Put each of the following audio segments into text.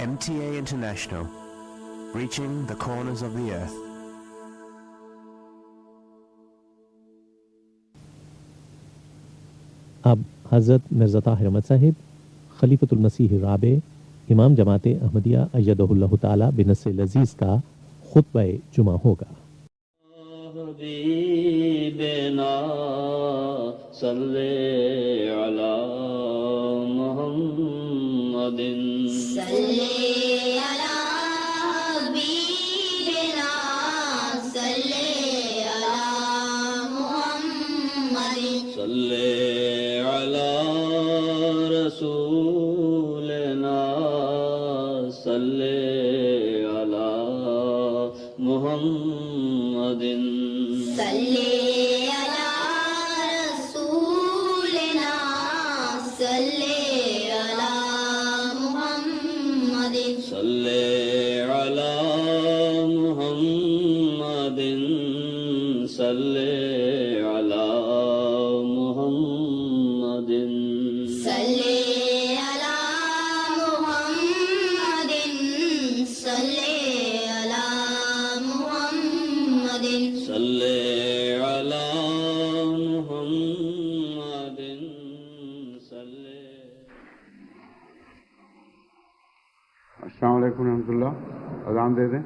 MTA International, reaching the corners of the earth. اب حضرت مرزا طاہر احمد صاحب خلیفۃ المسیح الرابع امام جماعت احمدیہ ایدہ اللہ تعالی بنصر العزیز کا خطبہ جمعہ ہوگا۔ حبیبنا صلی علی محمد صلی علی حبیبنا صلی علی محمد صلی علی رسولنا صلی علی محمد صلی علی رسولنا صلی علی محمد صلی علی محمد صلی علی محمد صلی علی محمد صلی علی محمد صلی علی محمد صلی۔ السلام علیکم ورحمۃ اللہ۔ اذان دے دیں۔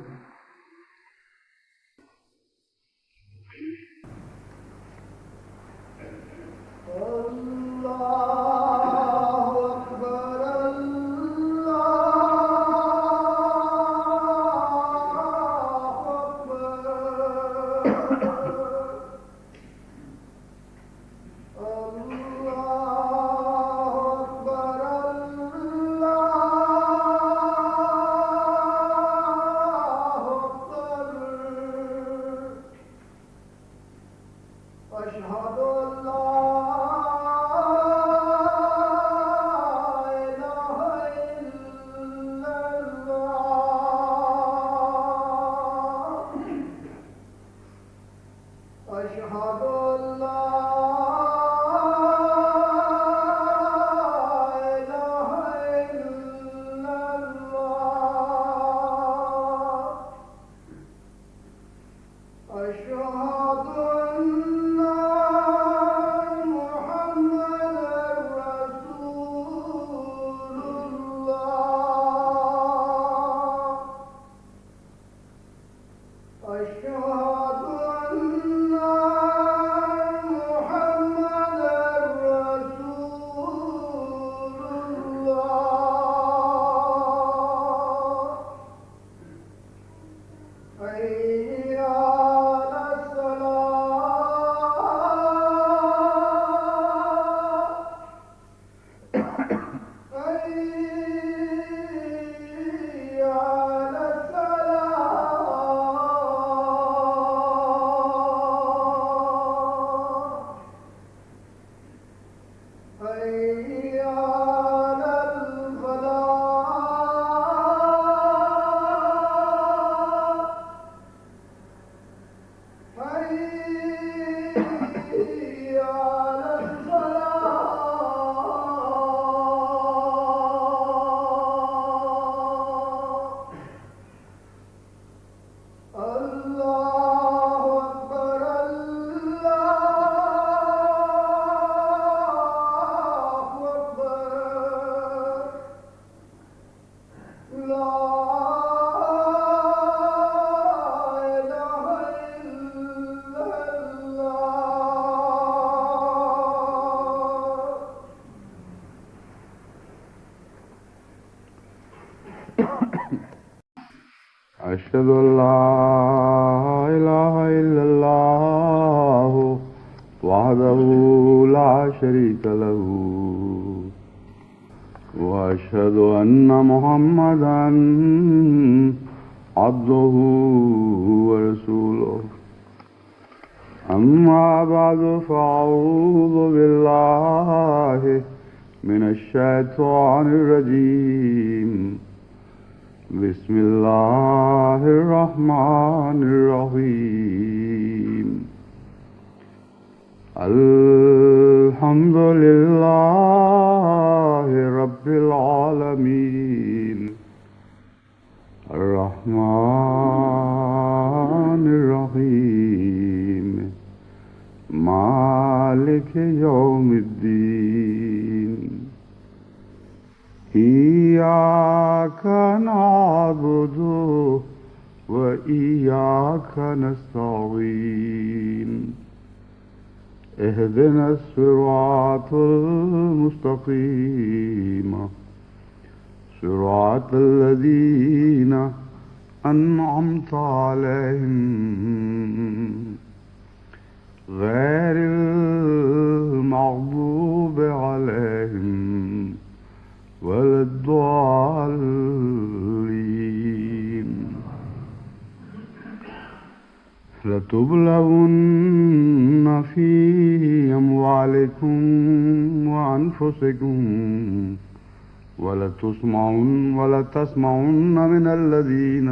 أشهد أن لا إله إلا الله وحده لا شريك له وأشهد أن محمدا عبده ورسوله أما بعد فأعوذ بالله من الشيطان الرجيم بسم الله الرحمن الرحيم الحمد لله رب العالمين الرحمن الرحيم مالك يوم الدين إياك نعبد وإياك نستعين اهدنا الصراط المستقيم صراط الذين أنعمت عليهم غير المغضوب عليهم ولا الضالين لتبلغن في أموالكم وأنفسكم ولتسمعن من الذين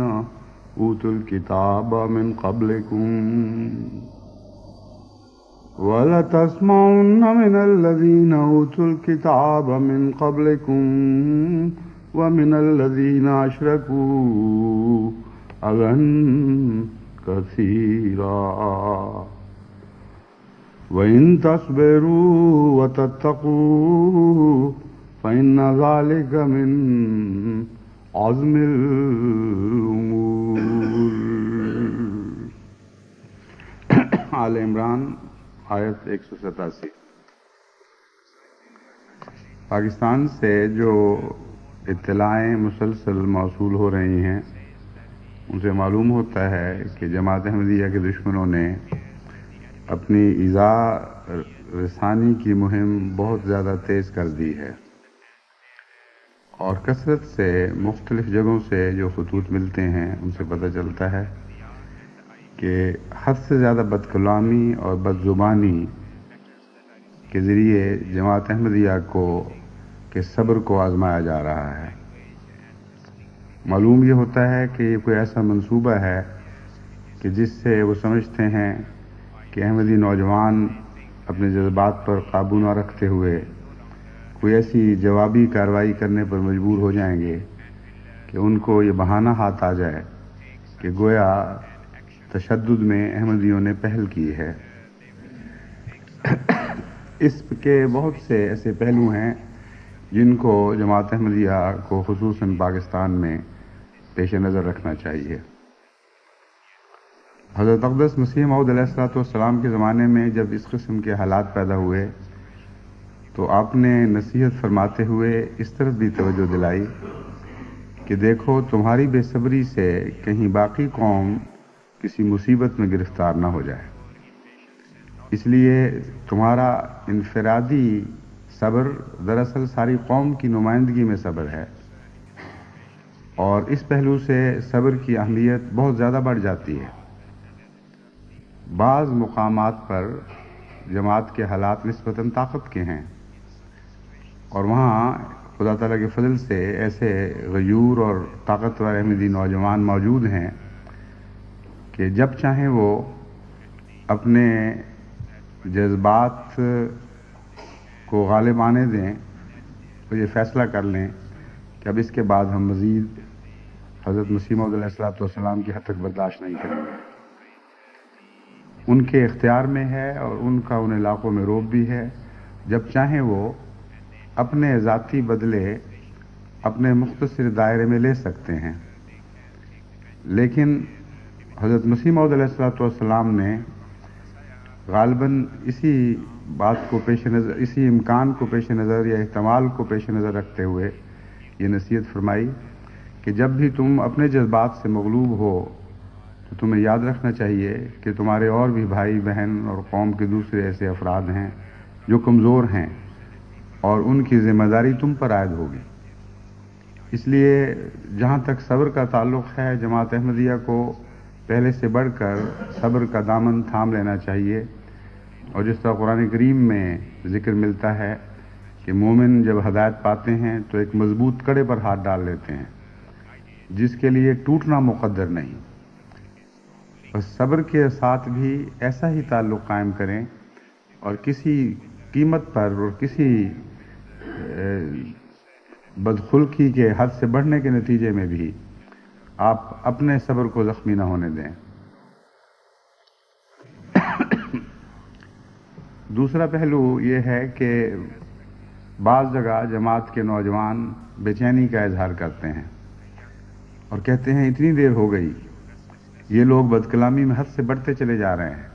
أوتوا الكتاب من قبلكم ومن الذين أشركوا أذى كثيرا وإن تصبروا وتتقوا فإن ذلك من عزم الأمور. آل عمران آیت 187. پاکستان سے جو اطلاعیں مسلسل موصول ہو رہی ہیں ان سے معلوم ہوتا ہے کہ جماعت احمدیہ کے دشمنوں نے اپنی ایذاء رسانی کی مہم بہت زیادہ تیز کر دی ہے، اور کثرت سے مختلف جگہوں سے جو خطوط ملتے ہیں ان سے پتہ چلتا ہے کہ حد سے زیادہ بد کلامی اور بد زبانی کے ذریعے جماعت احمدیہ کے صبر کو آزمایا جا رہا ہے۔ معلوم یہ ہوتا ہے کہ یہ کوئی ایسا منصوبہ ہے کہ جس سے وہ سمجھتے ہیں کہ احمدی نوجوان اپنے جذبات پر قابو نہ رکھتے ہوئے کوئی ایسی جوابی کارروائی کرنے پر مجبور ہو جائیں گے کہ ان کو یہ بہانہ ہاتھ آ جائے کہ گویا تشدد میں احمدیوں نے پہل کی ہے۔ اس کے بہت سے ایسے پہلو ہیں جن کو جماعت احمدیہ کو خصوصاً پاکستان میں پیش نظر رکھنا چاہیے۔ حضرت اقدس مسیح موعود علیہ السلام کے زمانے میں جب اس قسم کے حالات پیدا ہوئے تو آپ نے نصیحت فرماتے ہوئے اس طرف بھی توجہ دلائی کہ دیکھو تمہاری بے صبری سے کہیں باقی قوم کسی مصیبت میں گرفتار نہ ہو جائے، اس لیے تمہارا انفرادی صبر دراصل ساری قوم کی نمائندگی میں صبر ہے، اور اس پہلو سے صبر کی اہمیت بہت زیادہ بڑھ جاتی ہے۔ بعض مقامات پر جماعت کے حالات نسبتاً طاقت کے ہیں، اور وہاں خدا تعالیٰ کے فضل سے ایسے غیور اور طاقتور احمدی نوجوان موجود ہیں کہ جب چاہیں وہ اپنے جذبات کو غالب آنے دیں تو یہ فیصلہ کر لیں کہ اب اس کے بعد ہم مزید حضرت مسیح موعود علیہ السلام کی حد تک برداشت نہیں کریں گے۔ ان کے اختیار میں ہے اور ان کا ان علاقوں میں روب بھی ہے، جب چاہیں وہ اپنے ذاتی بدلے اپنے مختصر دائرے میں لے سکتے ہیں، لیکن حضرت مسیح موعود علیہ السلام نے غالباً اسی بات کو پیش نظر، اسی امکان کو پیش نظر یا احتمال کو پیش نظر رکھتے ہوئے یہ نصیحت فرمائی کہ جب بھی تم اپنے جذبات سے مغلوب ہو تو تمہیں یاد رکھنا چاہیے کہ تمہارے اور بھی بھائی بہن اور قوم کے دوسرے ایسے افراد ہیں جو کمزور ہیں اور ان کی ذمہ داری تم پر عائد ہوگی۔ اس لیے جہاں تک صبر کا تعلق ہے جماعت احمدیہ کو پہلے سے بڑھ کر صبر کا دامن تھام لینا چاہیے، اور جس طرح قرآن کریم میں ذکر ملتا ہے کہ مومن جب ہدایت پاتے ہیں تو ایک مضبوط کڑے پر ہاتھ ڈال لیتے ہیں جس کے لیے ٹوٹنا مقدر نہیں۔ بس صبر کے ساتھ بھی ایسا ہی تعلق قائم کریں، اور کسی قیمت پر اور کسی بدخلقی کے حد سے بڑھنے کے نتیجے میں بھی آپ اپنے صبر کو زخمی نہ ہونے دیں۔ دوسرا پہلو یہ ہے کہ بعض جگہ جماعت کے نوجوان بے چینی کا اظہار کرتے ہیں اور کہتے ہیں اتنی دیر ہو گئی، یہ لوگ بدکلامی میں حد سے بڑھتے چلے جا رہے ہیں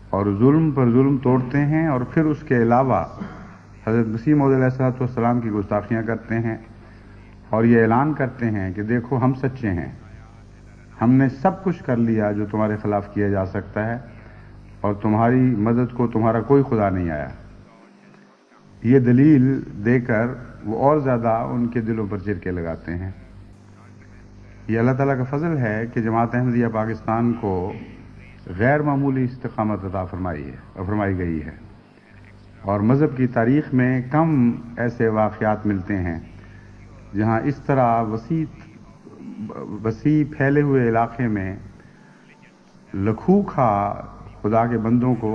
اور ظلم پر ظلم توڑتے ہیں، اور پھر اس کے علاوہ حضرت مسیح موعود علیہ السلام کی گستاخیاں کرتے ہیں اور یہ اعلان کرتے ہیں کہ دیکھو ہم سچے ہیں، ہم نے سب کچھ کر لیا جو تمہارے خلاف کیا جا سکتا ہے اور تمہاری مدد کو تمہارا کوئی خدا نہیں آیا۔ یہ دلیل دے کر وہ اور زیادہ ان کے دلوں پر چرکے لگاتے ہیں۔ یہ اللہ تعالیٰ کا فضل ہے کہ جماعت احمدیہ پاکستان کو غیر معمولی استقامت عطا فرمائی گئی ہے، اور مذہب کی تاریخ میں کم ایسے واقعات ملتے ہیں جہاں اس طرح وسیع پھیلے ہوئے علاقے میں لکھوکھا خدا کے بندوں کو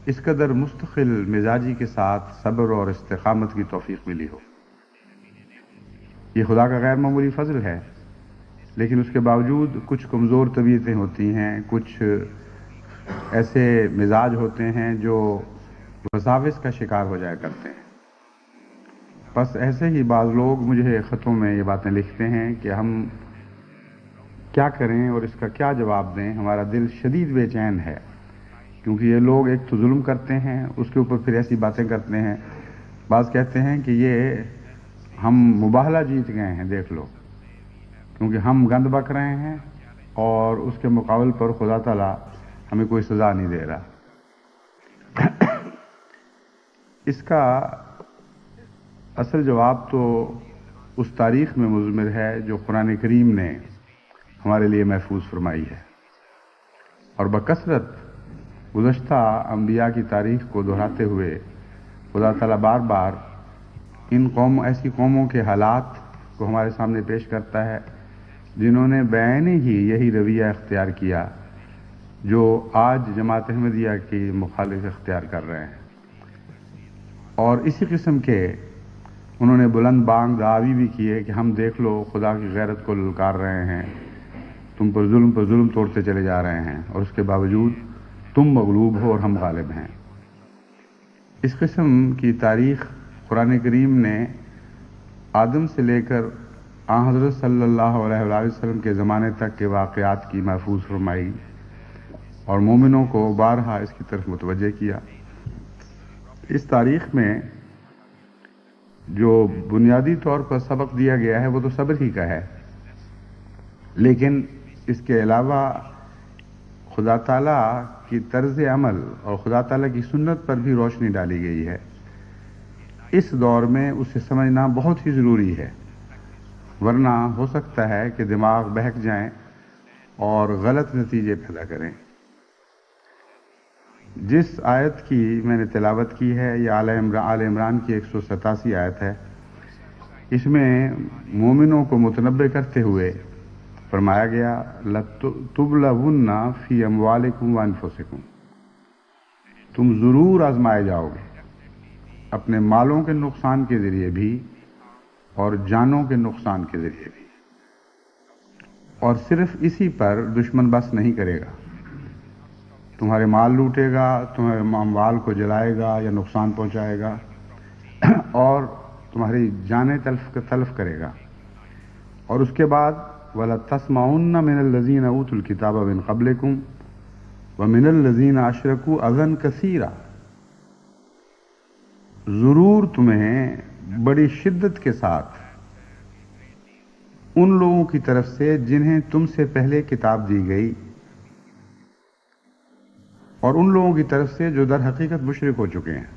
اس قدر مستقل مزاجی کے ساتھ صبر اور استقامت کی توفیق ملی ہو۔ یہ خدا کا غیر معمولی فضل ہے، لیکن اس کے باوجود کچھ کمزور طبیعتیں ہوتی ہیں، کچھ ایسے مزاج ہوتے ہیں جو وساوس کا شکار ہو جایا کرتے ہیں۔ بس ایسے ہی بعض لوگ مجھے خطوں میں یہ باتیں لکھتے ہیں کہ ہم کیا کریں اور اس کا کیا جواب دیں، ہمارا دل شدید بے چین ہے، کیونکہ یہ لوگ ایک تو ظلم کرتے ہیں، اس کے اوپر پھر ایسی باتیں کرتے ہیں۔ بعض کہتے ہیں کہ یہ ہم مباہلہ جیت گئے ہیں، دیکھ لو، کیونکہ ہم گند بک رہے ہیں اور اس کے مقابل پر خدا تعالیٰ ہمیں کوئی سزا نہیں دے رہا۔ اس کا اصل جواب تو اس تاریخ میں مضمر ہے جو قرآن کریم نے ہمارے لیے محفوظ فرمائی ہے، اور بکثرت گزشتہ انبیاء کی تاریخ کو دہراتے ہوئے خدا تعالیٰ بار بار ان ایسی قوموں کے حالات کو ہمارے سامنے پیش کرتا ہے جنہوں نے بعین ہی یہی رویہ اختیار کیا جو آج جماعت احمدیہ کی مخالف اختیار کر رہے ہیں، اور اسی قسم کے انہوں نے بلند بانگ دعوی بھی کیے کہ ہم دیکھ لو خدا کی غیرت کو للکار رہے ہیں، تم پر ظلم توڑتے چلے جا رہے ہیں، اور اس کے باوجود تم مغلوب ہو اور ہم غالب ہیں۔ اس قسم کی تاریخ قرآن کریم نے آدم سے لے کر حضرت صلی اللہ علیہ وآلہ وسلم کے زمانے تک کے واقعات کی محفوظ فرمائی اور مومنوں کو بارہا اس کی طرف متوجہ کیا۔ اس تاریخ میں جو بنیادی طور پر سبق دیا گیا ہے وہ تو صبر ہی کا ہے، لیکن اس کے علاوہ خدا تعالیٰ کی طرز عمل اور خدا تعالیٰ کی سنت پر بھی روشنی ڈالی گئی ہے۔ اس دور میں اسے سمجھنا بہت ہی ضروری ہے، ورنہ ہو سکتا ہے کہ دماغ بہک جائیں اور غلط نتیجے پیدا کریں۔ جس آیت کی میں نے تلاوت کی ہے یہ آل عمران کی 187 آیت ہے، اس میں مومنوں کو متنبہ کرتے ہوئے فرمایا گیا لَتُبْلَوُنَّ فِي أَمْوَالِكُمْ وَأَنفُسِكُمْ، تم ضرور آزمائے جاؤ گے اپنے مالوں کے نقصان کے ذریعے بھی اور جانوں کے نقصان کے ذریعے بھی، اور صرف اسی پر دشمن بس نہیں کرے گا، تمہارے مال لوٹے گا، تمہارے اموال کو جلائے گا یا نقصان پہنچائے گا، اور تمہاری جانیں تلف کرے گا۔ اور اس کے بعد وَلَتَسْمَعُنَّ مِنَ الَّذِينَ أُوتُوا الْكِتَابَ مِنْ قَبْلِكُمْ وَمِنَ الَّذِينَ أَشْرَكُوا أَذًى كَثِيرًا، ضرور تمہیں بڑی شدت کے ساتھ ان لوگوں کی طرف سے جنہیں تم سے پہلے کتاب دی گئی اور ان لوگوں کی طرف سے جو در حقیقت مشرک ہو چکے ہیں،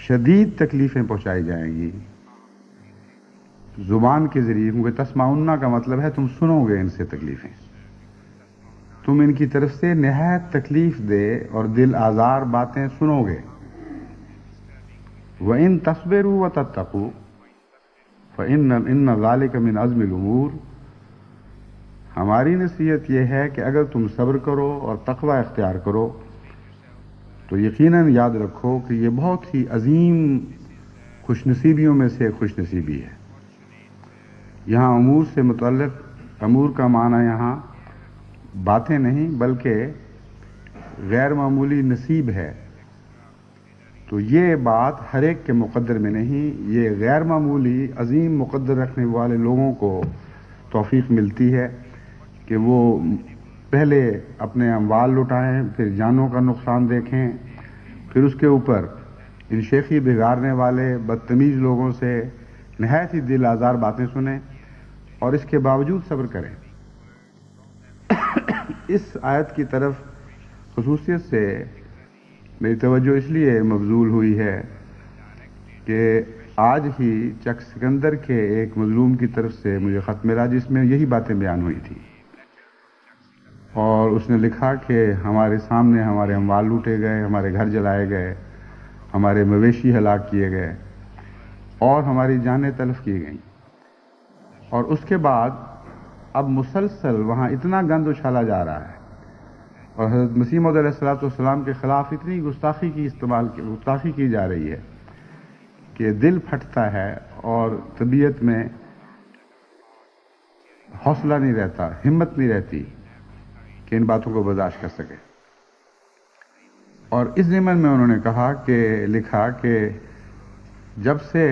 شدید تکلیفیں پہنچائی جائیں گی زبان کے ذریعے، کیونکہ تسمعون کا مطلب ہے تم سنو گے ان سے تکلیفیں، تم ان کی طرف سے نہایت تکلیف دے اور دل آزار باتیں سنو گے۔ وَإِن تَصْبِرُوا وَتَتَّقُوا فَإِنَّ ذَلِكَ مِنْ عَزْمِ الْأُمُورِ، ہماری نصیحت یہ ہے کہ اگر تم صبر کرو اور تقوی اختیار کرو تو یقیناً یاد رکھو کہ یہ بہت ہی عظیم خوش نصیبیوں میں سے خوش نصیبی ہے۔ یہاں امور سے متعلق، امور کا معنی یہاں باتیں نہیں بلکہ غیر معمولی نصیب ہے. تو یہ بات ہر ایک کے مقدر میں نہیں، یہ غیر معمولی عظیم مقدر رکھنے والے لوگوں کو توفیق ملتی ہے کہ وہ پہلے اپنے اموال لٹائیں، پھر جانوں کا نقصان دیکھیں، پھر اس کے اوپر ان شیخی بگاڑنے والے بدتمیز لوگوں سے نہایت ہی دل آزار باتیں سنیں اور اس کے باوجود صبر کریں. اس آیت کی طرف خصوصیت سے میری توجہ اس لیے مبذول ہوئی ہے کہ آج ہی چک سکندر کے ایک مظلوم کی طرف سے مجھے خط ملا جس میں یہی باتیں بیان ہوئی تھی، اور اس نے لکھا کہ ہمارے سامنے ہمارے اموال لوٹے گئے، ہمارے گھر جلائے گئے، ہمارے مویشی ہلاک کیے گئے اور ہماری جانیں تلف کی گئیں. اور اس کے بعد اب مسلسل وہاں اتنا گند اچھالا جا رہا ہے اور حضرت مسیح موعود علیہ السلام کے خلاف اتنی گستاخی کی جا رہی ہے کہ دل پھٹتا ہے اور طبیعت میں حوصلہ نہیں رہتا، ہمت نہیں رہتی کہ ان باتوں کو برداشت کر سکے. اور اس ضمن میں انہوں نے کہا کہ لکھا کہ جب سے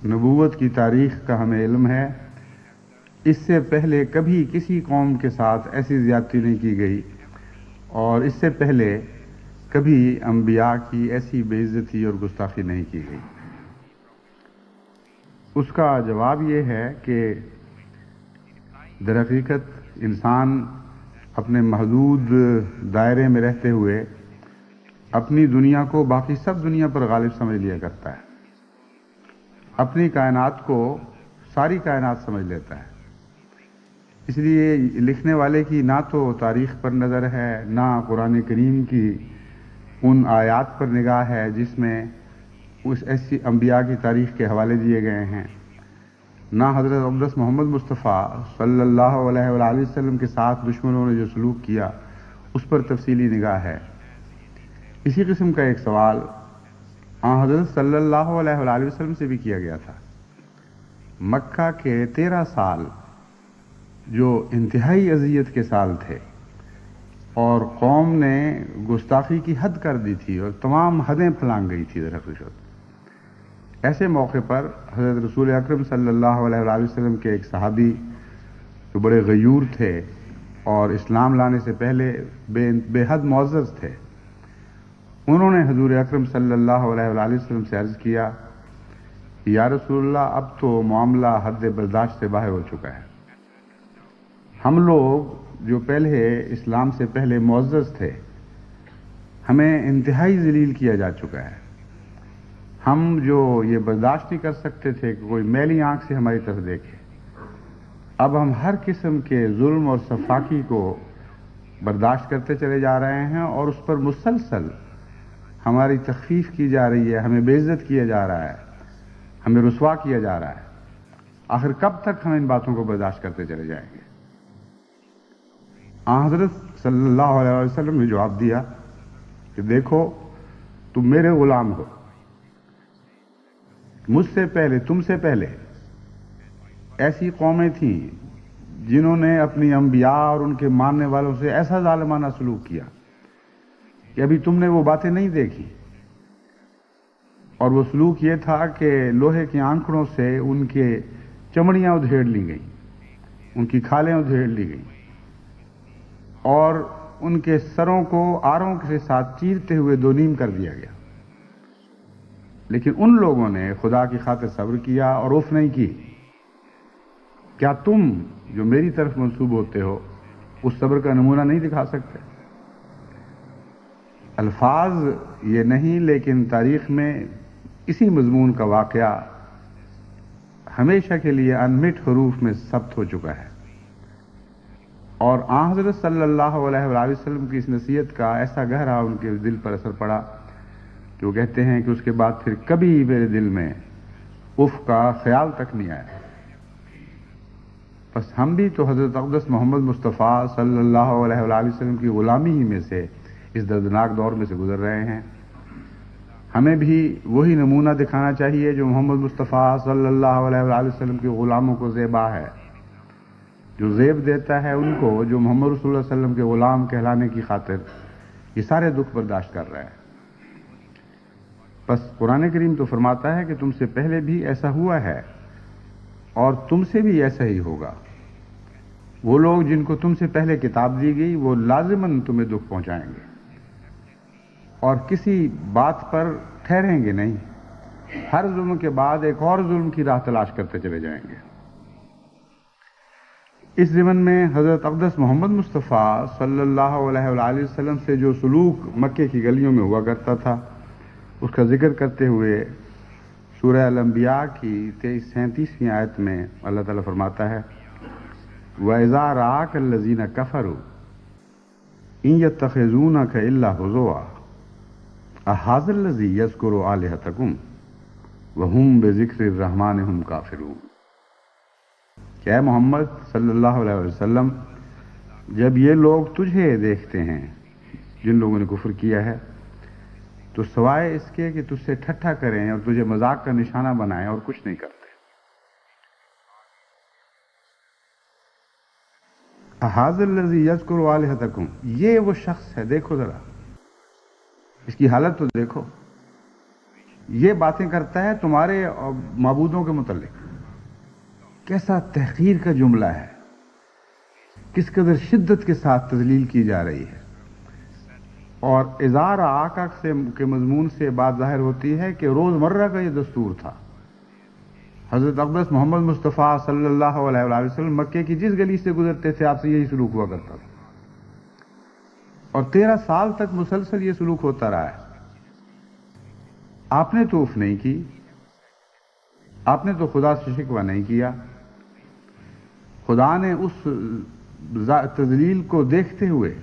نبوت کی تاریخ کا ہمیں علم ہے، اس سے پہلے کبھی کسی قوم کے ساتھ ایسی زیادتی نہیں کی گئی اور اس سے پہلے کبھی انبیاء کی ایسی بے عزتی اور گستاخی نہیں کی گئی. اس کا جواب یہ ہے کہ در حقیقت انسان اپنے محدود دائرے میں رہتے ہوئے اپنی دنیا کو باقی سب دنیا پر غالب سمجھ لیا کرتا ہے، اپنی کائنات کو ساری کائنات سمجھ لیتا ہے. اس لیے لکھنے والے کی نہ تو تاریخ پر نظر ہے، نہ قرآن کریم کی ان آیات پر نگاہ ہے جس میں اس ایسی انبیاء کی تاریخ کے حوالے دیے گئے ہیں، نہ حضرت اقدس محمد مصطفیٰ صلی اللہ علیہ وآلہ وسلم کے ساتھ دشمنوں نے جو سلوک کیا اس پر تفصیلی نگاہ ہے. اسی قسم کا ایک سوال حضرت صلی اللہ علیہ وآلہ وسلم سے بھی کیا گیا تھا. مکہ کے 13 سال جو انتہائی اذیت کے سال تھے اور قوم نے گستاخی کی حد کر دی تھی اور تمام حدیں پھلانگ گئی تھی در حقیقت، ایسے موقع پر حضرت رسول اکرم صلی اللہ علیہ وآلہ وسلم کے ایک صحابی جو بڑے غیور تھے اور اسلام لانے سے پہلے بے حد معزز تھے، انہوں نے حضور اکرم صلی اللہ علیہ وآلہ وسلم سے عرض کیا کہ یا رسول اللہ، اب تو معاملہ حد برداشت سے باہر ہو چکا ہے. ہم لوگ جو پہلے اسلام سے پہلے معزز تھے، ہمیں انتہائی ذلیل کیا جا چکا ہے. ہم جو یہ برداشت نہیں کر سکتے تھے کہ کوئی میلی آنکھ سے ہماری طرف دیکھے، اب ہم ہر قسم کے ظلم اور سفاکی کو برداشت کرتے چلے جا رہے ہیں اور اس پر مسلسل ہماری تخفیف کی جا رہی ہے، ہمیں بے عزت کیا جا رہا ہے، ہمیں رسوا کیا جا رہا ہے. آخر کب تک ہم ان باتوں کو برداشت کرتے چلے جائیں گے؟ حضرت صلی اللہ علیہ وسلم نے جواب دیا کہ دیکھو، تم میرے غلام ہو. مجھ سے پہلے، تم سے پہلے ایسی قومیں تھیں جنہوں نے اپنی انبیاء اور ان کے ماننے والوں سے ایسا ظالمانہ سلوک کیا کہ ابھی تم نے وہ باتیں نہیں دیکھی. اور وہ سلوک یہ تھا کہ لوہے کی آنکڑوں سے ان کے چمڑیاں ادھیڑ لی گئیں، ان کی کھالیں ادھیڑ لی گئیں اور ان کے سروں کو آروں کے ساتھ چیرتے ہوئے دو نیم کر دیا گیا. لیکن ان لوگوں نے خدا کی خاطر صبر کیا اور اف نہیں کی. کیا تم جو میری طرف منسوب ہوتے ہو اس صبر کا نمونہ نہیں دکھا سکتے؟ الفاظ یہ نہیں، لیکن تاریخ میں اسی مضمون کا واقعہ ہمیشہ کے لیے انمٹ حروف میں ثبت ہو چکا ہے. اور حضرت صلی اللہ علیہ وآلہ وسلم کی اس نصیحت کا ایسا گہرا ان کے دل پر اثر پڑا کہ وہ کہتے ہیں کہ اس کے بعد پھر کبھی میرے دل میں اف کا خیال تک نہیں آیا. بس ہم بھی تو حضرت اقدس محمد مصطفیٰ صلی اللہ علیہ وآلہ وسلم کی غلامی ہی میں سے اس دردناک دور میں سے گزر رہے ہیں. ہمیں بھی وہی نمونہ دکھانا چاہیے جو محمد مصطفیٰ صلی اللہ علیہ وآلہ وسلم کے غلاموں کو زیبا ہے، جو زیب دیتا ہے ان کو جو محمد رسول اللہ علیہ وسلم کے غلام کہلانے کی خاطر یہ سارے دکھ برداشت کر رہا ہے۔ بس قرآن کریم تو فرماتا ہے کہ تم سے پہلے بھی ایسا ہوا ہے اور تم سے بھی ایسا ہی ہوگا۔ وہ لوگ جن کو تم سے پہلے کتاب دی گئی وہ لازماً تمہیں دکھ پہنچائیں گے اور کسی بات پر ٹھہریں گے نہیں، ہر ظلم کے بعد ایک اور ظلم کی راہ تلاش کرتے چلے جائیں گے۔ اس ضمن میں حضرت اقدس محمد مصطفیٰ صلی اللہ علیہ وآلہ وسلم سے جو سلوک مکے کی گلیوں میں ہوا کرتا تھا اس کا ذکر کرتے ہوئے سورہ الانبیاء کی 37ویں آیت میں اللہ تعالیٰ فرماتا ہے وَإِذَا رَآكَ الَّذِينَ كَفَرُوا إِن يَتَّخِذُونَكَ إِلَّا هُزُوًا أَهَٰذَا الَّذِي يَذْكُرُ آلِهَتَكُمْ وَهُمْ بِذِكْرِ الرَّحْمَٰنِ هُمْ كَافِرُونَ کہ اے محمد صلی اللہ علیہ وسلم، جب یہ لوگ تجھے دیکھتے ہیں جن لوگوں نے کفر کیا ہے تو سوائے اس کے کہ تجھ سے ٹھٹھا کریں اور تجھے مذاق کا نشانہ بنائیں اور کچھ نہیں کرتے۔ أَهَٰذَا الَّذِي يَذْكُرُ آلِهَتَكُمْ، یہ وہ شخص ہے، دیکھو ذرا اس کی حالت تو دیکھو، یہ باتیں کرتا ہے تمہارے معبودوں کے متعلق۔ کیسا تحقیر کا جملہ ہے، کس قدر شدت کے ساتھ تذلیل کی جا رہی ہے۔ اور اظہار آقا کے مضمون سے بات ظاہر ہوتی ہے کہ روزمرہ کا یہ دستور تھا۔ حضرت اقدس محمد مصطفیٰ صلی اللہ علیہ وآلہ وسلم مکے کی جس گلی سے گزرتے تھے آپ سے یہی سلوک ہوا کرتا تھا، اور 13 سال تک مسلسل یہ سلوک ہوتا رہا ہے۔ آپ نے تو اف نہیں کی، آپ نے تو خدا سے شکوہ نہیں کیا، خدا نے اس تذلیل کو دیکھتے ہوئے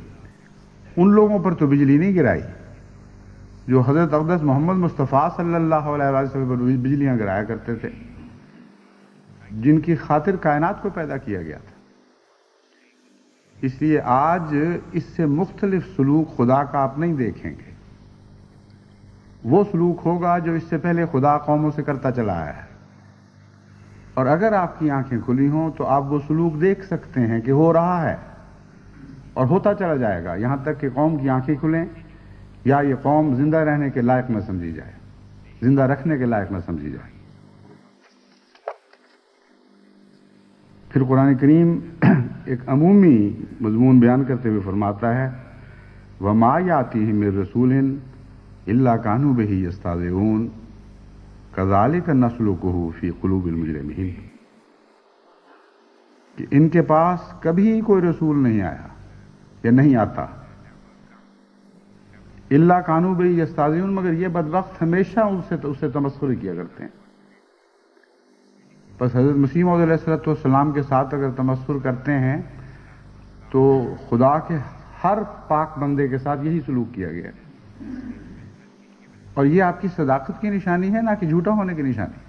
ان لوگوں پر تو بجلی نہیں گرائی جو حضرت اقدس محمد مصطفیٰ صلی اللہ علیہ وسلم پر بجلیاں گرایا کرتے تھے، جن کی خاطر کائنات کو پیدا کیا گیا تھا۔ اس لیے آج اس سے مختلف سلوک خدا کا آپ نہیں دیکھیں گے، وہ سلوک ہوگا جو اس سے پہلے خدا قوموں سے کرتا چلا آیا ہے۔ اور اگر آپ کی آنکھیں کھلی ہوں تو آپ وہ سلوک دیکھ سکتے ہیں کہ ہو رہا ہے اور ہوتا چلا جائے گا، یہاں تک کہ قوم کی آنکھیں کھلیں یا یہ قوم زندہ رہنے کے لائق نہ سمجھی جائے، زندہ رکھنے کے لائق نہ سمجھی جائے۔ پھر قرآن کریم ایک عمومی مضمون بیان کرتے ہوئے فرماتا ہے وَمَا يَأْتِيهِم مِّن رَّسُولٍ إِلَّا كَانُوا بِهِ يَسْتَهْزِئُونَ كَذَلِكَ نَسْلُكُهُ فِي قُلُوبِ الْمُجْرِمِينَ، کہ ان کے پاس کبھی کوئی رسول نہیں آیا یا نہیں آتا إِلَّا كَانُوا بِهِ يَسْتَهْزِئُونَ، مگر یہ بدبخت ہمیشہ اس سے تمسخر کیا کرتے ہیں۔ بس حضرت مسیح موعود علیہ السلام کے ساتھ اگر تمسخر کرتے ہیں تو خدا کے ہر پاک بندے کے ساتھ یہی سلوک کیا گیا ہے، اور یہ آپ کی صداقت کی نشانی ہے، نہ کہ جھوٹا ہونے کی نشانی۔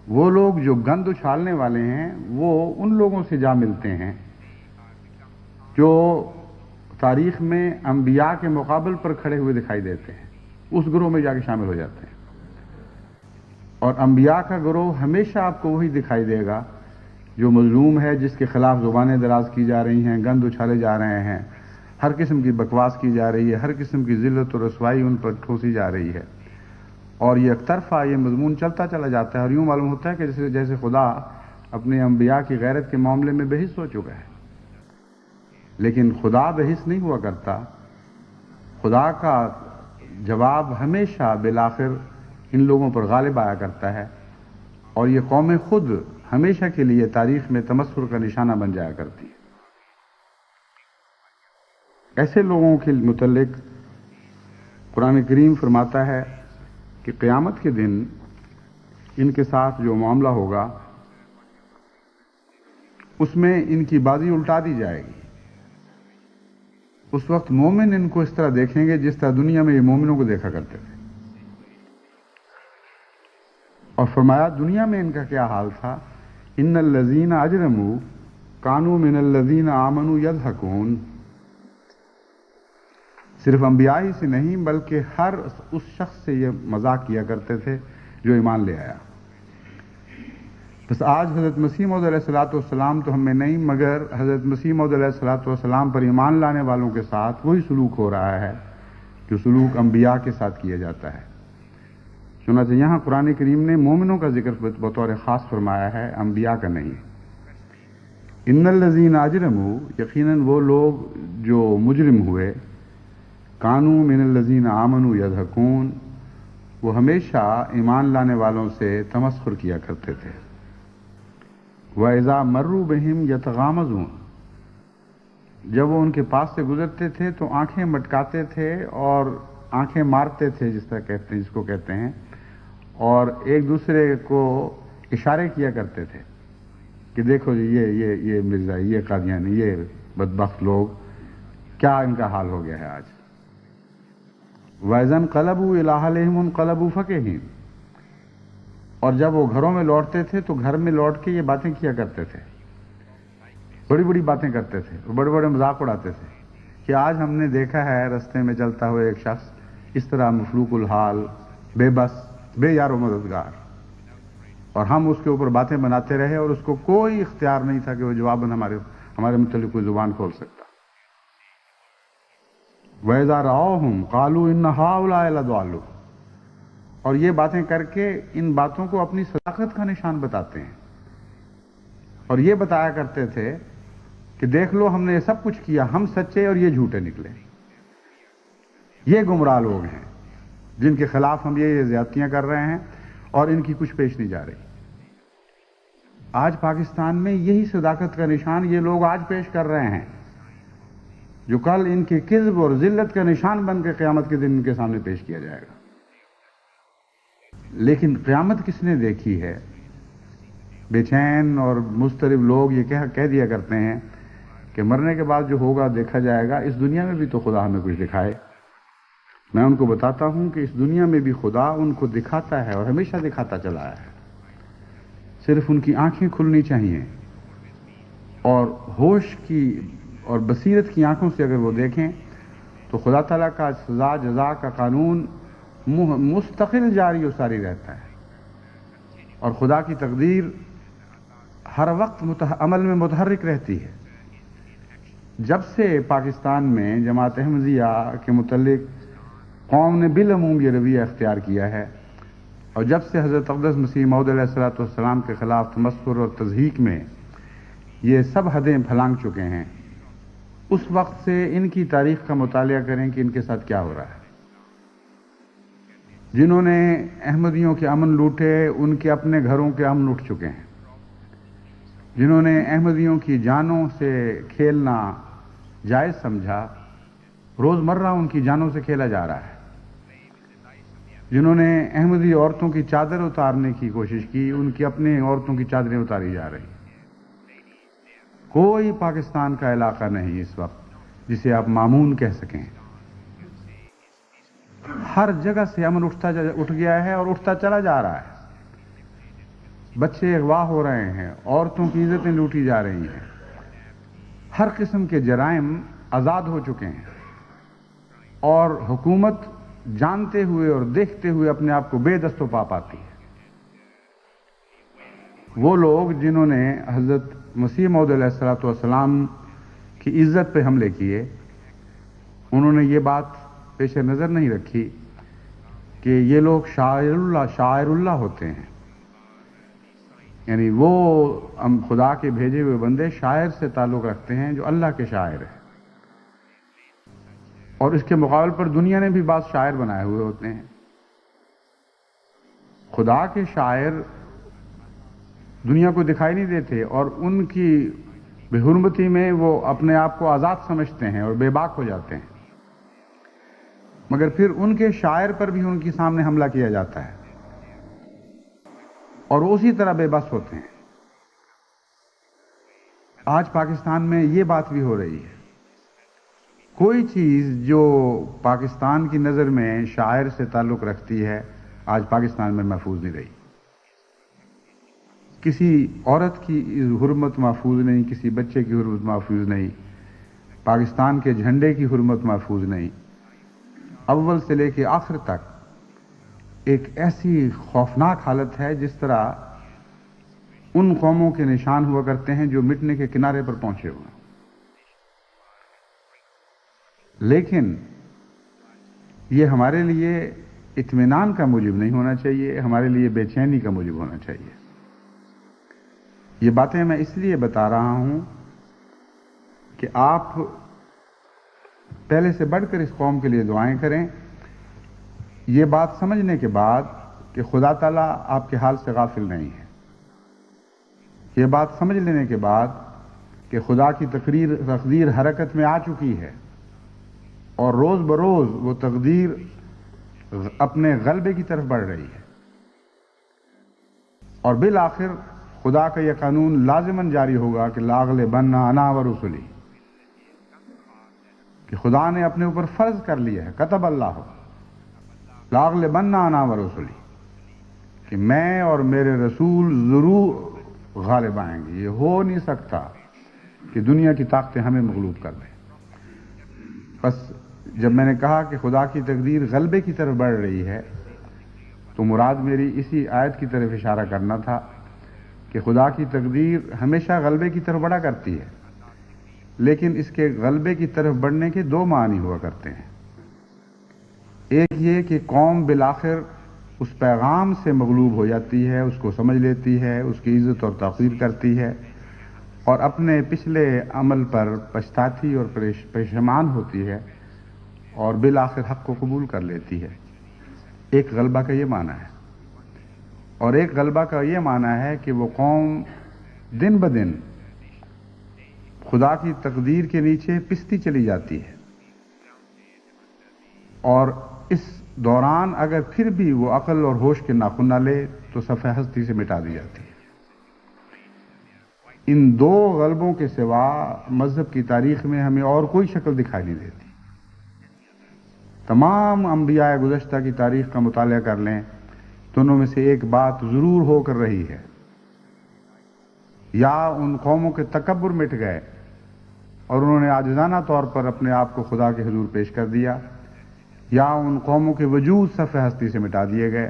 وہ لوگ جو گند اچھالنے والے ہیں وہ ان لوگوں سے جا ملتے ہیں جو تاریخ میں انبیاء کے مقابل پر کھڑے ہوئے دکھائی دیتے ہیں، اس گروہ میں جا کے شامل ہو جاتے ہیں۔ اور انبیاء کا گروہ ہمیشہ آپ کو وہی دکھائی دے گا جو مظلوم ہے، جس کے خلاف زبانیں دراز کی جا رہی ہیں، گند اچھالے جا رہے ہیں، ہر قسم کی بکواس کی جا رہی ہے، ہر قسم کی ذلت و رسوائی ان پر ٹھوسی جا رہی ہے، اور یہ ایک طرفہ یہ مضمون چلتا چلا جاتا ہے، اور یوں معلوم ہوتا ہے کہ جیسے خدا اپنے انبیاء کی غیرت کے معاملے میں بحث ہو چکا ہے۔ لیکن خدا بحث نہیں ہوا کرتا، خدا کا جواب ہمیشہ بالآخر ان لوگوں پر غالب آیا کرتا ہے، اور یہ قومیں خود ہمیشہ کے لیے تاریخ میں تمسخر کا نشانہ بن جایا کرتی ہیں۔ ایسے لوگوں کے متعلق قرآن کریم فرماتا ہے کہ قیامت کے دن ان کے ساتھ جو معاملہ ہوگا اس میں ان کی بازی الٹا دی جائے گی۔ اس وقت مومن ان کو اس طرح دیکھیں گے جس طرح دنیا میں یہ مومنوں کو دیکھا کرتے تھے، اور فرمایا دنیا میں ان کا کیا حال تھا، ان الذین اجرموا کانوا من الذین آمنوا یضحکون، صرف انبیاء ہی سے نہیں بلکہ ہر اس شخص سے یہ مذاق کیا کرتے تھے جو ایمان لے آیا۔ بس آج حضرت مسیح موعود علیہ الصلوۃ والسلام تو ہم میں نہیں، مگر حضرت مسیح موعود علیہ الصلوۃ والسلام پر ایمان لانے والوں کے ساتھ وہی سلوک ہو رہا ہے جو سلوک انبیاء کے ساتھ کیا جاتا ہے۔ چنانچہ یہاں قرآن کریم نے مومنوں کا ذکر بطور خاص فرمایا ہے، انبیاء کا نہیں۔ ان الذین اجرموا، یقیناً وہ لوگ جو مجرم ہوئے، کانوا من الذین آمنوا یضحکون، وہ ہمیشہ ایمان لانے والوں سے تمسخر کیا کرتے تھے۔ وَإِذَا مَرُّوا بِهِمْ يَتَغَامَزُونَ، جب وہ ان کے پاس سے گزرتے تھے تو آنکھیں مٹکاتے تھے اور آنکھیں مارتے تھے، جس کو کہتے ہیں، اور ایک دوسرے کو اشارے کیا کرتے تھے کہ دیکھو جی یہ مرزا، یہ قادیانی، یہ بدبخت لوگ، کیا ان کا حال ہو گیا ہے آج۔ وَإِذَا انقَلَبُوا إِلَىٰ أَهْلِهِمُ انقلبوا فَكِهِينَ، اور جب وہ گھروں میں لوٹتے تھے تو گھر میں لوٹ کے یہ باتیں کیا کرتے تھے، بڑی بڑی باتیں کرتے تھے، بڑے بڑے مذاق اڑاتے تھے کہ آج ہم نے دیکھا ہے رستے میں چلتا ہوا ایک شخص اس طرح مفلوق الحال، بے بس، بے یار و مددگار، اور ہم اس کے اوپر باتیں بناتے رہے اور اس کو کوئی اختیار نہیں تھا کہ وہ جواباً ہمارے متعلق کوئی زبان کھول سکتا۔ وَإِذَا رَأَوْهُمْ قَالُوا إِنَّ هَٰؤُلَاءِ لَضَالُّونَ، اور یہ باتیں کر کے ان باتوں کو اپنی صداقت کا نشان بتاتے ہیں، اور یہ بتایا کرتے تھے کہ دیکھ لو ہم نے یہ سب کچھ کیا، ہم سچے اور یہ جھوٹے نکلے، یہ گمراہ لوگ ہیں جن کے خلاف ہم یہ زیادتیاں کر رہے ہیں اور ان کی کچھ پیش نہیں جا رہی۔ آج پاکستان میں یہی صداقت کا نشان یہ لوگ آج پیش کر رہے ہیں جو کل ان کے کذب اور ذلت کا نشان بن کے قیامت کے دن ان کے سامنے پیش کیا جائے گا۔ لیکن قیامت کس نے دیکھی ہے؟ بے چین اور مضطرب لوگ یہ کہہ دیا کرتے ہیں کہ مرنے کے بعد جو ہوگا دیکھا جائے گا، اس دنیا میں بھی تو خدا ہمیں کچھ دکھائے۔ میں ان کو بتاتا ہوں کہ اس دنیا میں بھی خدا ان کو دکھاتا ہے اور ہمیشہ دکھاتا چلا ہے، صرف ان کی آنکھیں کھلنی چاہیے، اور ہوش کی اور بصیرت کی آنکھوں سے اگر وہ دیکھیں تو خدا تعالیٰ کا سزا جزا کا قانون مستقل جاری و ساری رہتا ہے، اور خدا کی تقدیر ہر وقت عمل میں متحرک رہتی ہے۔ جب سے پاکستان میں جماعت احمدیہ کے متعلق قوم نے بالعموم یہ رویہ اختیار کیا ہے، اور جب سے حضرت اقدس مسیح موعود علیہ الصلوۃ والسلام کے خلاف تمسخر اور تضحیک میں یہ سب حدیں پھلانگ چکے ہیں، اس وقت سے ان کی تاریخ کا مطالعہ کریں کہ ان کے ساتھ کیا ہو رہا ہے۔ جنہوں نے احمدیوں کے امن لوٹے، ان کے اپنے گھروں کے امن لوٹ چکے ہیں۔ جنہوں نے احمدیوں کی جانوں سے کھیلنا جائز سمجھا، روزمرہ ان کی جانوں سے کھیلا جا رہا ہے۔ جنہوں نے احمدی عورتوں کی چادر اتارنے کی کوشش کی، ان کی اپنے عورتوں کی چادریں اتاری جا رہی۔ کوئی پاکستان کا علاقہ نہیں اس وقت جسے آپ مامون کہہ سکیں۔ ہر جگہ سے امن اٹھ گیا ہے اور اٹھتا چلا جا رہا ہے۔ بچے اغوا ہو رہے ہیں، عورتوں کی عزتیں لوٹی جا رہی ہیں، ہر قسم کے جرائم آزاد ہو چکے ہیں، اور حکومت جانتے ہوئے اور دیکھتے ہوئے اپنے آپ کو بے دست و پا پاتی ہے۔ وہ لوگ جنہوں نے حضرت مسیح موعود علیہ الصلوۃ والسلام کی عزت پہ حملے کیے، انہوں نے یہ بات پیش نظر نہیں رکھی کہ یہ لوگ شاعر اللہ ہوتے ہیں، یعنی وہ خدا کے بھیجے ہوئے بندے شاعر سے تعلق رکھتے ہیں جو اللہ کے شاعر ہیں، اور اس کے مقابل پر دنیا نے بھی بعض شاعر بنائے ہوئے ہوتے ہیں۔ خدا کے شاعر دنیا کو دکھائی نہیں دیتے، اور ان کی بے حرمتی میں وہ اپنے آپ کو آزاد سمجھتے ہیں اور بے باک ہو جاتے ہیں، مگر پھر ان کے شاعر پر بھی ان کے سامنے حملہ کیا جاتا ہے اور وہ اسی طرح بے بس ہوتے ہیں۔ آج پاکستان میں یہ بات بھی ہو رہی ہے، کوئی چیز جو پاکستان کی نظر میں شاعر سے تعلق رکھتی ہے آج پاکستان میں محفوظ نہیں رہی۔ کسی عورت کی حرمت محفوظ نہیں، کسی بچے کی حرمت محفوظ نہیں، پاکستان کے جھنڈے کی حرمت محفوظ نہیں، اول سے لے کے آخر تک ایک ایسی خوفناک حالت ہے جس طرح ان قوموں کے نشان ہوا کرتے ہیں جو مٹنے کے کنارے پر پہنچے ہوئے ہیں. لیکن یہ ہمارے لیے اطمینان کا موجب نہیں ہونا چاہیے، ہمارے لیے بے چینی کا موجب ہونا چاہیے. یہ باتیں میں اس لیے بتا رہا ہوں کہ آپ پہلے سے بڑھ کر اس قوم کے لیے دعائیں کریں، یہ بات سمجھنے کے بعد کہ خدا تعالیٰ آپ کے حال سے غافل نہیں ہے. یہ بات سمجھ لینے کے بعد کہ خدا کی تقدیر حرکت میں آ چکی ہے اور روز بروز وہ تقدیر اپنے غلبے کی طرف بڑھ رہی ہے، اور بالآخر خدا کا یہ قانون لازماً جاری ہوگا کہ لاغلبن انا ورسلی، کہ خدا نے اپنے اوپر فرض کر لیا ہے، کتب اللہ لاغلبن انا ورسلی، کہ میں اور میرے رسول ضرور غالب آئیں گے. یہ ہو نہیں سکتا کہ دنیا کی طاقتیں ہمیں مغلوب کر دیں. بس جب میں نے کہا کہ خدا کی تقدیر غلبے کی طرف بڑھ رہی ہے تو مراد میری اسی آیت کی طرف اشارہ کرنا تھا کہ خدا کی تقدیر ہمیشہ غلبے کی طرف بڑھا کرتی ہے، لیکن اس کے غلبے کی طرف بڑھنے کے دو معنی ہوا کرتے ہیں. ایک یہ کہ قوم بالآخر اس پیغام سے مغلوب ہو جاتی ہے، اس کو سمجھ لیتی ہے، اس کی عزت اور توقیر کرتی ہے اور اپنے پچھلے عمل پر پچھتاتی اور پشیمان ہوتی ہے اور بالآخر حق کو قبول کر لیتی ہے. ایک غلبہ کا یہ معنی ہے. اور ایک غلبہ کا یہ معنی ہے کہ وہ قوم دن بدن خدا کی تقدیر کے نیچے پستی چلی جاتی ہے، اور اس دوران اگر پھر بھی وہ عقل اور ہوش کے ناخن نہ لے تو صفحہ ہستی سے مٹا دی جاتی ہے. ان دو غلبوں کے سوا مذہب کی تاریخ میں ہمیں اور کوئی شکل دکھائی نہیں دیتی. تمام انبیاء گزشتہ کی تاریخ کا مطالعہ کر لیں تو انہوں میں سے ایک بات ضرور ہو کر رہی ہے، یا ان قوموں کے تکبر مٹ گئے اور انہوں نے عاجزانہ طور پر اپنے آپ کو خدا کے حضور پیش کر دیا، یا ان قوموں کے وجود صفحہ ہستی سے مٹا دیے گئے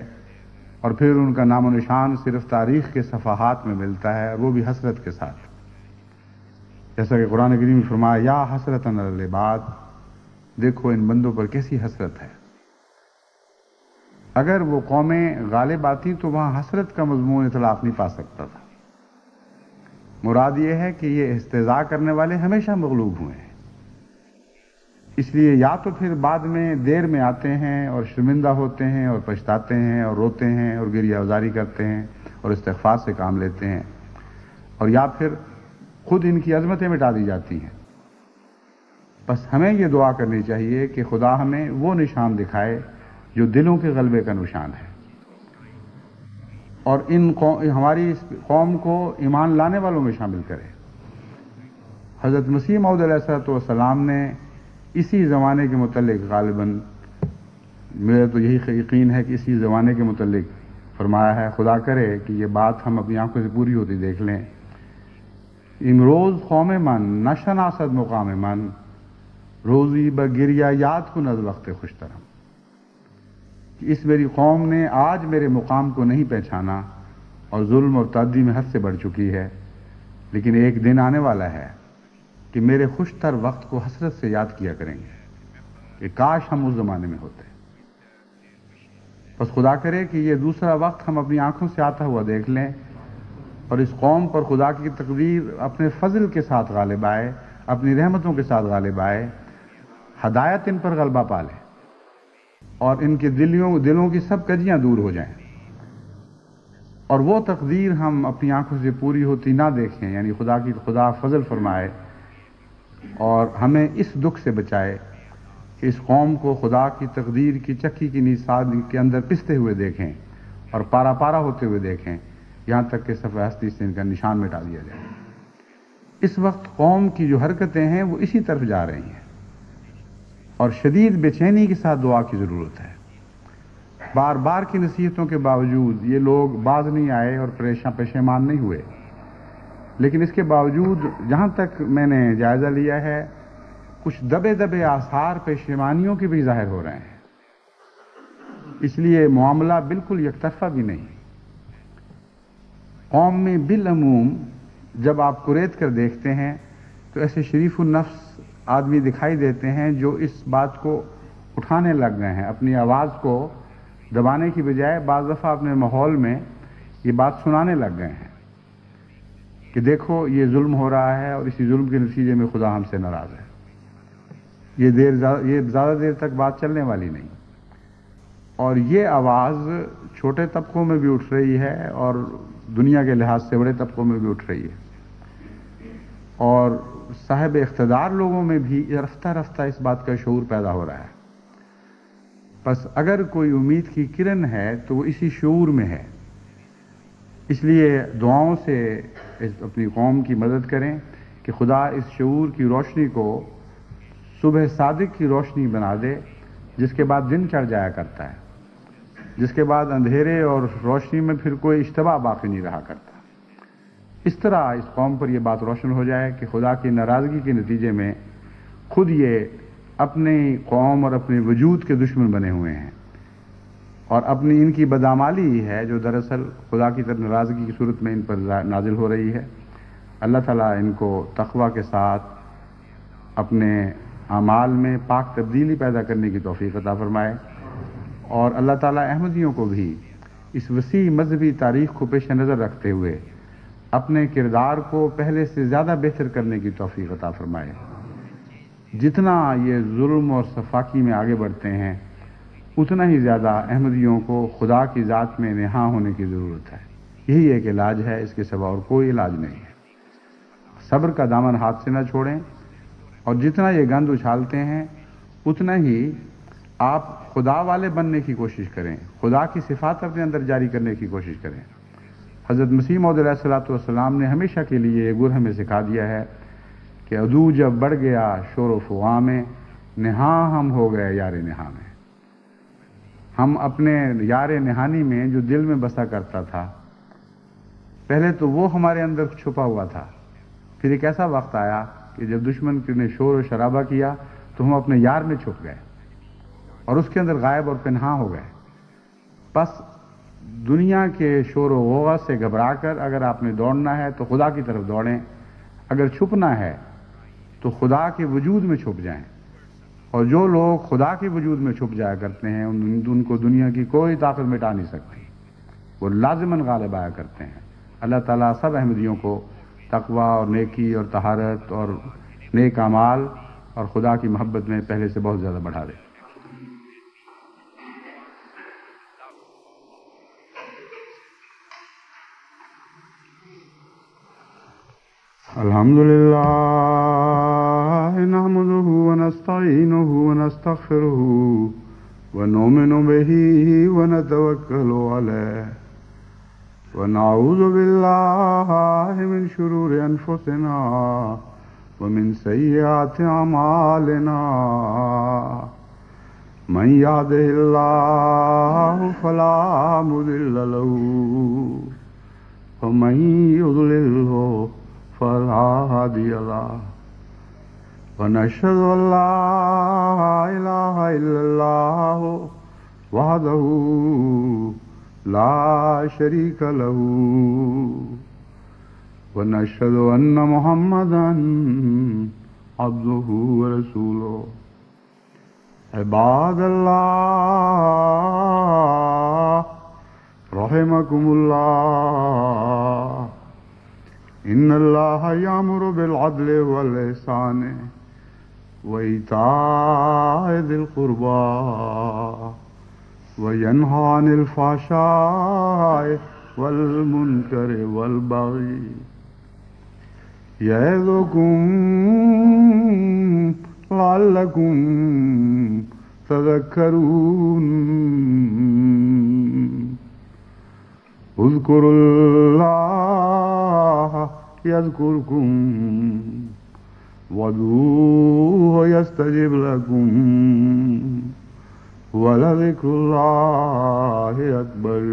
اور پھر ان کا نام و نشان صرف تاریخ کے صفحات میں ملتا ہے، اور وہ بھی حسرت کے ساتھ. جیسا کہ قرآن کریم میں فرمایا یا حسرتاً علی العباد، دیکھو ان بندوں پر کیسی حسرت ہے. اگر وہ قومیں غالب آتی تو وہاں حسرت کا مضمون اطلاق نہیں پا سکتا تھا. مراد یہ ہے کہ یہ استہزاء کرنے والے ہمیشہ مغلوب ہوئے ہیں، اس لیے یا تو پھر بعد میں دیر میں آتے ہیں اور شرمندہ ہوتے ہیں اور پچھتاتے ہیں اور روتے ہیں اور گریہ ازاری کرتے ہیں اور استغفار سے کام لیتے ہیں، اور یا پھر خود ان کی عظمتیں مٹا دی جاتی ہیں. بس ہمیں یہ دعا کرنی چاہیے کہ خدا ہمیں وہ نشان دکھائے جو دلوں کے غلبے کا نشان ہے، اور ہماری اس قوم کو ایمان لانے والوں میں شامل کرے. حضرت مسیح موعود علیہ السلام نے اسی زمانے کے متعلق غالباً، میرا تو یہی یقین ہے کہ اسی زمانے کے متعلق فرمایا ہے، خدا کرے کہ یہ بات ہم اپنی آنکھوں سے پوری ہوتی دیکھ لیں. امروز قوم من نشناسد مقام من، روزی بگریہ یاد کن از وقت خوشترم. اس میری قوم نے آج میرے مقام کو نہیں پہچانا اور ظلم اور تعدی میں حد سے بڑھ چکی ہے، لیکن ایک دن آنے والا ہے کہ میرے خوشتر وقت کو حسرت سے یاد کیا کریں گے کہ کاش ہم اس زمانے میں ہوتے. بس خدا کرے کہ یہ دوسرا وقت ہم اپنی آنکھوں سے آتا ہوا دیکھ لیں اور اس قوم پر خدا کی تقدیر اپنے فضل کے ساتھ غالب آئے، اپنی رحمتوں کے ساتھ غالب آئے، ہدایت ان پر غلبہ پالے اور ان کے دلوں کی سب کجیاں دور ہو جائیں، اور وہ تقدیر ہم اپنی آنکھوں سے پوری ہوتی نہ دیکھیں. یعنی خدا فضل فرمائے اور ہمیں اس دکھ سے بچائے کہ اس قوم کو خدا کی تقدیر کی چکی کی نیساد کے اندر پستے ہوئے دیکھیں اور پارا پارا ہوتے ہوئے دیکھیں، یہاں تک کہ صفحہ ہستی سے ان کا نشان مٹا دیا جائے. اس وقت قوم کی جو حرکتیں ہیں وہ اسی طرف جا رہی ہیں، اور شدید بے چینی کے ساتھ دعا کی ضرورت ہے. بار بار کی نصیحتوں کے باوجود یہ لوگ باز نہیں آئے اور پشیمان نہیں ہوئے، لیکن اس کے باوجود جہاں تک میں نے جائزہ لیا ہے کچھ دبے آثار پشیمانیوں کے بھی ظاہر ہو رہے ہیں. اس لیے معاملہ بالکل یک طرفہ بھی نہیں. قوم میں بالعموم جب آپ قریت کر دیکھتے ہیں تو ایسے شریف النفس آدمی دکھائی دیتے ہیں جو اس بات کو اٹھانے لگ گئے ہیں، اپنی آواز کو دبانے کی بجائے بعض دفعہ اپنے ماحول میں یہ بات سنانے لگ گئے ہیں کہ دیکھو یہ ظلم ہو رہا ہے اور اسی ظلم کے نتیجے میں خدا ہم سے ناراض ہے. یہ زیادہ دیر تک بات چلنے والی نہیں. اور یہ آواز چھوٹے طبقوں میں بھی اٹھ رہی ہے اور دنیا کے لحاظ سے بڑے طبقوں میں بھی اٹھ رہی ہے، اور صاحب اقتدار لوگوں میں بھی رفتہ رفتہ اس بات کا شعور پیدا ہو رہا ہے. بس اگر کوئی امید کی کرن ہے تو وہ اسی شعور میں ہے. اس لیے دعاؤں سے اپنی قوم کی مدد کریں کہ خدا اس شعور کی روشنی کو صبح صادق کی روشنی بنا دے، جس کے بعد دن چڑھ جایا کرتا ہے، جس کے بعد اندھیرے اور روشنی میں پھر کوئی اشتباہ باقی نہیں رہا کرتا. اس طرح اس قوم پر یہ بات روشن ہو جائے کہ خدا کی ناراضگی کے نتیجے میں خود یہ اپنی قوم اور اپنے وجود کے دشمن بنے ہوئے ہیں، اور اپنی ان کی بدعمالی ہے جو دراصل خدا کی طرف ناراضگی کی صورت میں ان پر نازل ہو رہی ہے. اللہ تعالیٰ ان کو تقوی کے ساتھ اپنے اعمال میں پاک تبدیلی پیدا کرنے کی توفیق عطا فرمائے، اور اللہ تعالیٰ احمدیوں کو بھی اس وسیع مذہبی تاریخ کو پیش نظر رکھتے ہوئے اپنے کردار کو پہلے سے زیادہ بہتر کرنے کی توفیق عطا فرمائے. جتنا یہ ظلم اور صفاقی میں آگے بڑھتے ہیں اتنا ہی زیادہ احمدیوں کو خدا کی ذات میں نہاں ہونے کی ضرورت ہے. یہی ایک علاج ہے، اس کے سوا اور کوئی علاج نہیں ہے. صبر کا دامن ہاتھ سے نہ چھوڑیں، اور جتنا یہ گند اچھالتے ہیں اتنا ہی آپ خدا والے بننے کی کوشش کریں، خدا کی صفات اپنے اندر جاری کرنے کی کوشش کریں. حضرت مسیح موعود علیہ الصلوۃ والسلام نے ہمیشہ کے لیے یہ گر ہمیں سکھا دیا ہے کہ عدو جب بڑھ گیا شور و فغاں میں، نہاں ہم ہو گئے یار نہاں میں. ہم اپنے یار نہانی میں جو دل میں بسا کرتا تھا، پہلے تو وہ ہمارے اندر چھپا ہوا تھا، پھر ایک ایسا وقت آیا کہ جب دشمن نے شور و شرابہ کیا تو ہم اپنے یار میں چھپ گئے اور اس کے اندر غائب اور پنہاں ہو گئے. بس دنیا کے شور و غوغا سے گھبرا کر اگر آپ نے دوڑنا ہے تو خدا کی طرف دوڑیں، اگر چھپنا ہے تو خدا کے وجود میں چھپ جائیں. اور جو لوگ خدا کے وجود میں چھپ جایا کرتے ہیں ان کو دنیا کی کوئی طاقت مٹا نہیں سکتی، وہ لازماً غالب آیا کرتے ہیں. اللہ تعالیٰ سب احمدیوں کو تقوی اور نیکی اور طہارت اور نیک اعمال اور خدا کی محبت میں پہلے سے بہت زیادہ بڑھا دے. الحمدللہ نحمده ونستعینه ونستغفره ونؤمن به ونتوکل علیہ ونعوذ باللہ من شرور انفسنا ومن سیئات اعمالنا من یهده اللہ فلا مضل له ومن یضللہ فلا هادی له ونشهد ان لا اله الا الله وحده لا شريك له ونشهد ان محمدا عبده ورسوله. عباد الله رحمكم الله، ان اللہ یامر بالعدل والإحسان وإیتاء ذی القربى وینہی عن الفحشاء والمنکر والبغی یعظکم لعلکم تذکرون. اذکروا اللہ یذکرکم وادعوہ یستجب لکم ولذکر اللہ اکبر.